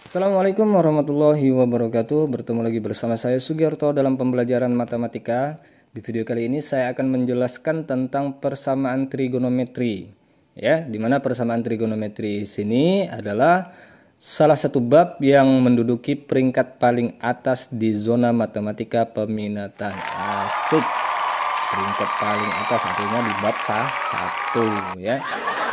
Assalamualaikum warahmatullahi wabarakatuh. Bertemu lagi bersama saya Sugiarto dalam pembelajaran matematika. Di video kali ini saya akan menjelaskan tentang persamaan trigonometri. Ya, di mana persamaan trigonometri sini adalah salah satu bab yang menduduki peringkat paling atas di zona matematika peminatan. Asik. Peringkat paling atas artinya di bab 1 ya.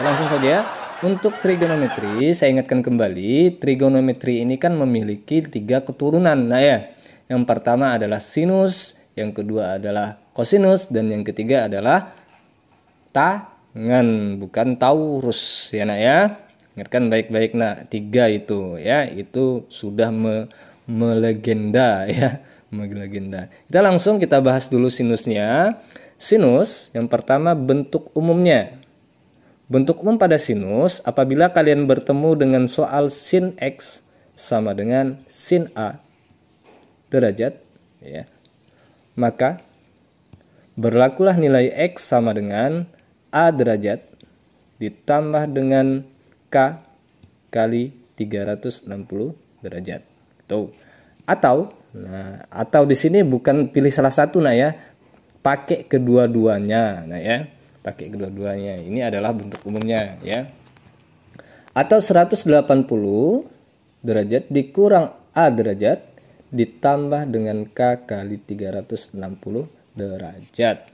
Langsung saja. Untuk trigonometri, saya ingatkan kembali, trigonometri ini kan memiliki 3 keturunan. Nah ya, yang pertama adalah sinus, yang kedua adalah kosinus, dan yang ketiga adalah tangen, bukan taurus ya nak ya. Ingatkan baik-baik nak, 3 itu ya, itu sudah melegenda ya, melegenda. Kita bahas dulu sinusnya. Sinus, yang pertama bentuk umumnya. Bentuk umum pada sinus, apabila kalian bertemu dengan soal sin X sama dengan sin A derajat, ya, maka berlakulah nilai X sama dengan A derajat ditambah dengan K kali 360 derajat. Tuh. Atau di sini bukan pilih salah satu nah ya, pakai kedua-duanya nah ya. Pakai kedua-duanya. Ini adalah bentuk umumnya ya. Atau 180 derajat dikurang A derajat ditambah dengan K kali 360 derajat.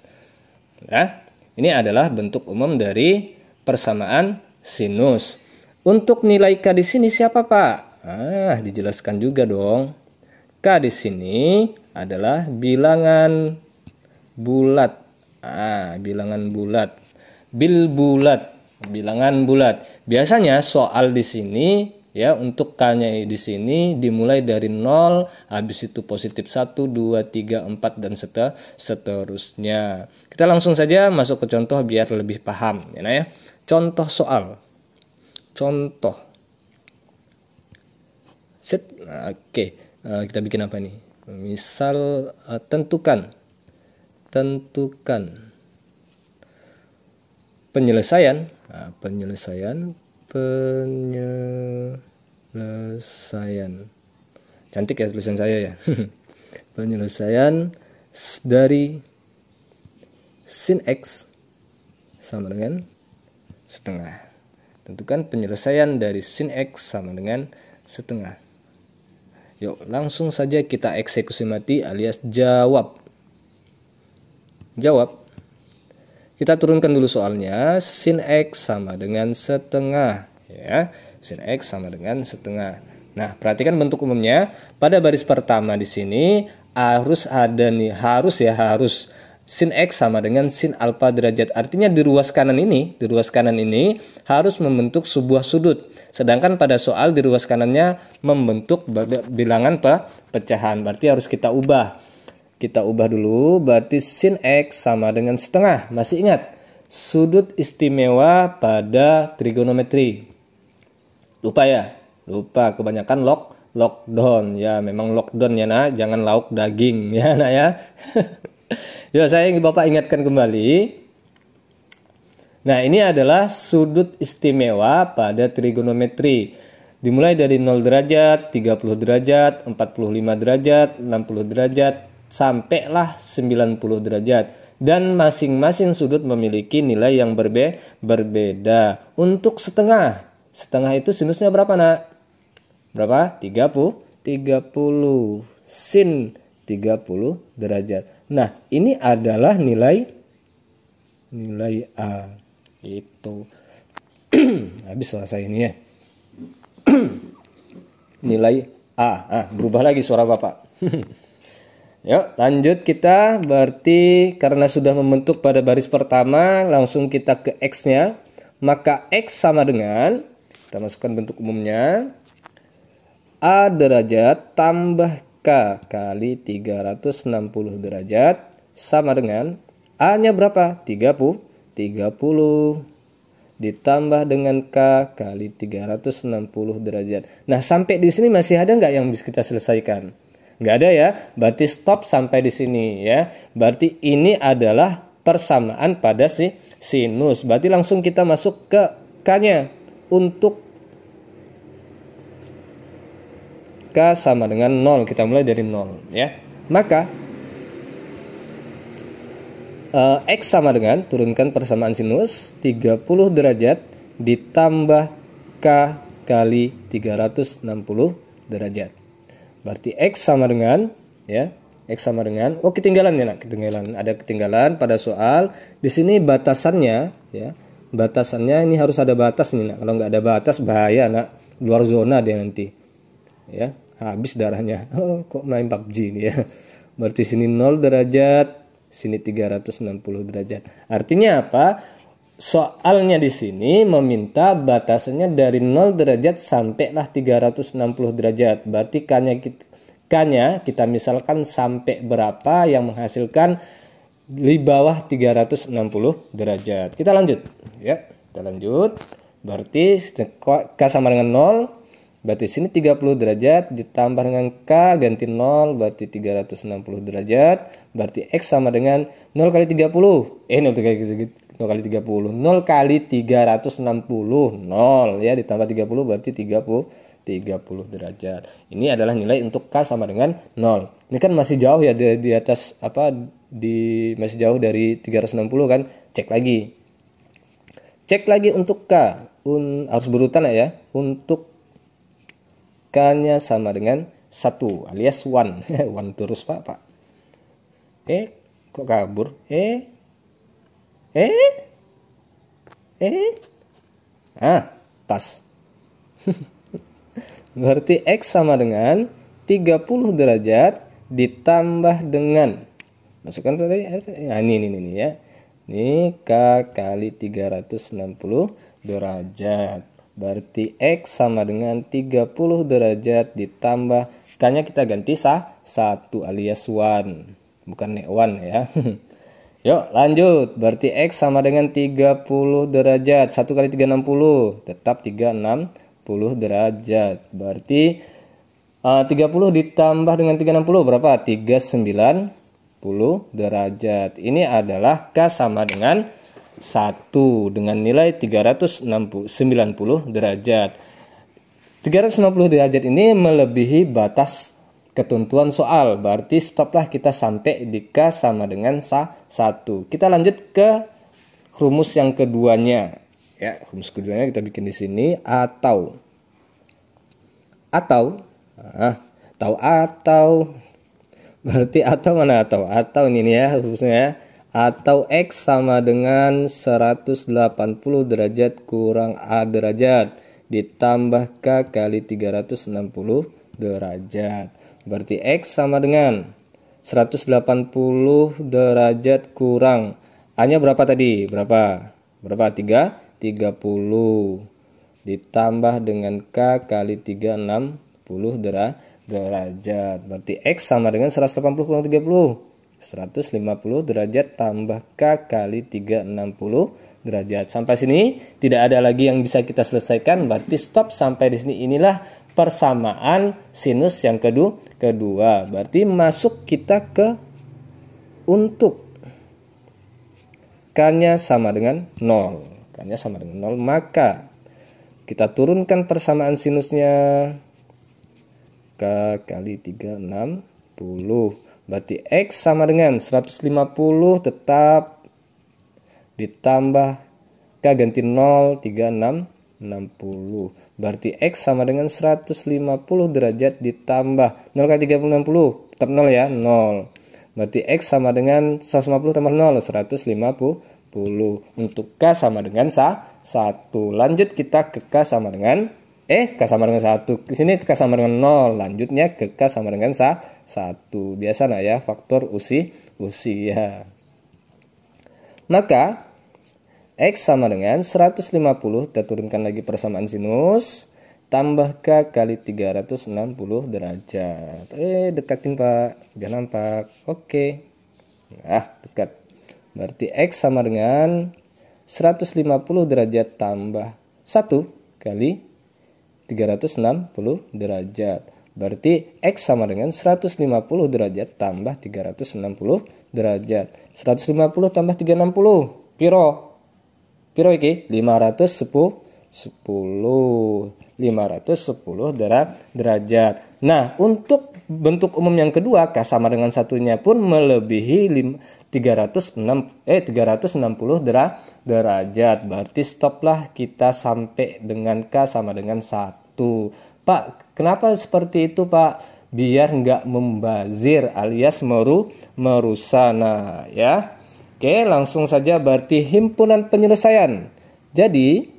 Nah, ini adalah bentuk umum dari persamaan sinus. Untuk nilai K di sini siapa, Pak? Dijelaskan juga dong. K di sini adalah bilangan bulat. Bilangan bulat. Bilangan bulat. Biasanya soal di sini ya, untuk K-nya di sini dimulai dari 0, habis itu positif 1, 2, 3, 4 dan seterusnya. Kita langsung saja masuk ke contoh biar lebih paham ya, nah ya. Contoh soal. Contoh. Oke. Kita bikin apa nih? Misal tentukan penyelesaian cantik ya tulisan saya ya. Penyelesaian dari sin X sama dengan setengah. Tentukan penyelesaian dari sin X sama dengan setengah. Yuk langsung saja kita eksekusi mati alias jawab. Kita turunkan dulu soalnya. Sin X sama dengan setengah ya. Sin X sama dengan setengah. Nah, perhatikan bentuk umumnya. Pada baris pertama di sini harus ada nih, harus sin X sama dengan sin alfa derajat. Artinya di ruas kanan ini harus membentuk sebuah sudut. Sedangkan pada soal di ruas kanannya membentuk bilangan pecahan. Berarti harus kita ubah. Kita ubah dulu, berarti sin X sama dengan setengah. Masih ingat? Sudut istimewa pada trigonometri. Lupa ya? Lupa, kebanyakan lockdown. Ya, memang lockdown ya nak, jangan lauk daging ya nak ya. Ya, saya ingin Bapak ingatkan kembali. Nah, ini adalah sudut istimewa pada trigonometri. Dimulai dari 0 derajat, 30 derajat, 45 derajat, 60 derajat, sampailah 90 derajat, dan masing-masing sudut memiliki nilai yang berbeda. Untuk setengah itu sinusnya berapa nak? Berapa? 30 sin 30 derajat. Nah, ini adalah nilai A. Itu habis selesai ini ya. Nilai A. Berubah lagi suara Bapak. Yuk lanjut kita. Berarti karena sudah membentuk pada baris pertama, langsung kita ke X-nya. Maka X sama dengan, kita masukkan bentuk umumnya, A derajat tambah K kali 360 derajat sama dengan A-nya berapa? 30 ditambah dengan K kali 360 derajat. Nah, sampai di sini masih ada nggak yang bisa kita selesaikan? Nggak ada ya, berarti stop sampai di sini ya. Berarti ini adalah persamaan pada sinus. Berarti langsung kita masuk ke K-nya. Untuk K sama dengan 0. Kita mulai dari 0 ya. Maka X sama dengan, turunkan persamaan sinus, 30 derajat ditambah K kali 360 derajat. Berarti X sama dengan, ya, X sama dengan, oh ketinggalan ya nak, ada ketinggalan pada soal. Di sini batasannya, ya, batasannya ini harus ada batas nih nak. Kalau nggak ada batas bahaya nak, luar zona dia nanti, ya, habis darahnya. Oh, kok main PUBG ini ya. Berarti sini 0 derajat, sini 360 derajat. Artinya apa? Soalnya di sini meminta batasannya dari 0 derajat sampailah 360 derajat. Berarti K-nya kita misalkan sampai berapa yang menghasilkan di bawah 360 derajat. Kita lanjut ya. Kita lanjut. Berarti K sama dengan 0. Berarti sini 30 derajat ditambah dengan K ganti 0 berarti 360 derajat. Berarti X sama dengan 0 kali 30. 0 kali 30. 0 kali 360. 0 ya ditambah 30 berarti 30 derajat. Ini adalah nilai untuk K sama dengan 0. Ini kan masih jauh ya di atas apa masih jauh dari 360 kan. Cek lagi untuk K. Harus berurutan ya. Untuk K-nya sama dengan 1 alias 1. 1 terus Pak. Kok kabur? Pas. Berarti X sama dengan 30 derajat ditambah dengan, masukkan tadi ya, ini ya. Ini K kali 360 derajat. Berarti X sama dengan 30 derajat ditambah K-nya kita ganti 1 alias 1. Bukan 1 ya. Yuk lanjut. Berarti X sama dengan 30 derajat. 1 kali 360 tetap 360 derajat. Berarti 30 ditambah dengan 360 berapa? 390 derajat. Ini adalah K sama dengan 1 dengan nilai 390 derajat. 390 derajat ini melebihi batas ketentuan soal. Berarti stoplah kita sampai di K sama dengan 1. Kita lanjut ke rumus yang keduanya. Ya, rumus keduanya kita bikin di sini atau berarti atau mana atau ini ya rumusnya ya. Atau X sama dengan 180 derajat kurang A derajat ditambah K kali 360 derajat. Berarti X sama dengan 180 derajat kurang A-nya berapa tadi? Berapa? 30 ditambah dengan K kali 360 derajat. Berarti X sama dengan 180 kurang 30. 150 derajat tambah K kali 360 derajat. Sampai sini tidak ada lagi yang bisa kita selesaikan. Berarti stop sampai di sini. Inilah persamaan sinus yang kedua. Berarti masuk kita ke untuk K-nya sama dengan 0. K-nya sama dengan 0. Maka kita turunkan persamaan sinusnya. K kali 360. Berarti X sama dengan 150 tetap ditambah K ganti 0 360. Berarti X sama dengan 150 derajat ditambah 0 kali 360 tetap 0 ya 0. Berarti X sama dengan 150 tambah 0 150. Untuk K sama dengan 1. Lanjut kita ke K sama dengan K sama dengan 1. Di sini K sama dengan 0. Lanjutnya ke K sama dengan 1. Biasa nah ya, faktor usia. Maka X sama dengan 150, kita turunkan lagi persamaan sinus, tambah K kali 360 derajat. Dekatin Pak, biar nampak. Oke. Nah, dekat. Berarti X sama dengan 150 derajat tambah 1 kali 360 derajat. Berarti X sama dengan 150 derajat tambah 360 derajat. 150 tambah 360. Piro iki? 510 510 derajat. Nah, untuk bentuk umum yang kedua, K sama dengan satunya pun melebihi 360 derajat. Berarti stoplah kita sampai dengan K sama dengan 1. Pak, kenapa seperti itu, Pak? Biar nggak membazir alias merusak. Nah, ya. Oke, langsung saja berarti himpunan penyelesaian. Jadi,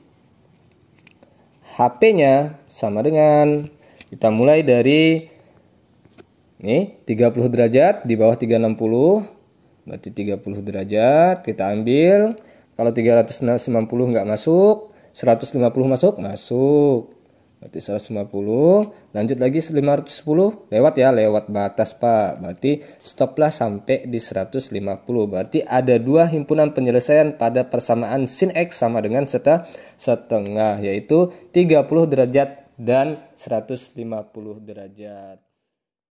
HP-nya sama dengan, kita mulai dari nih 30 derajat di bawah 360, berarti 30 derajat kita ambil. Kalau 390 nggak masuk, 150 masuk, berarti 150. Lanjut lagi 510, lewat ya, lewat batas, Pak. Berarti stoplah sampai di 150. Berarti ada dua himpunan penyelesaian pada persamaan sin X sama dengan setengah, yaitu 30 derajat dan 150 derajat.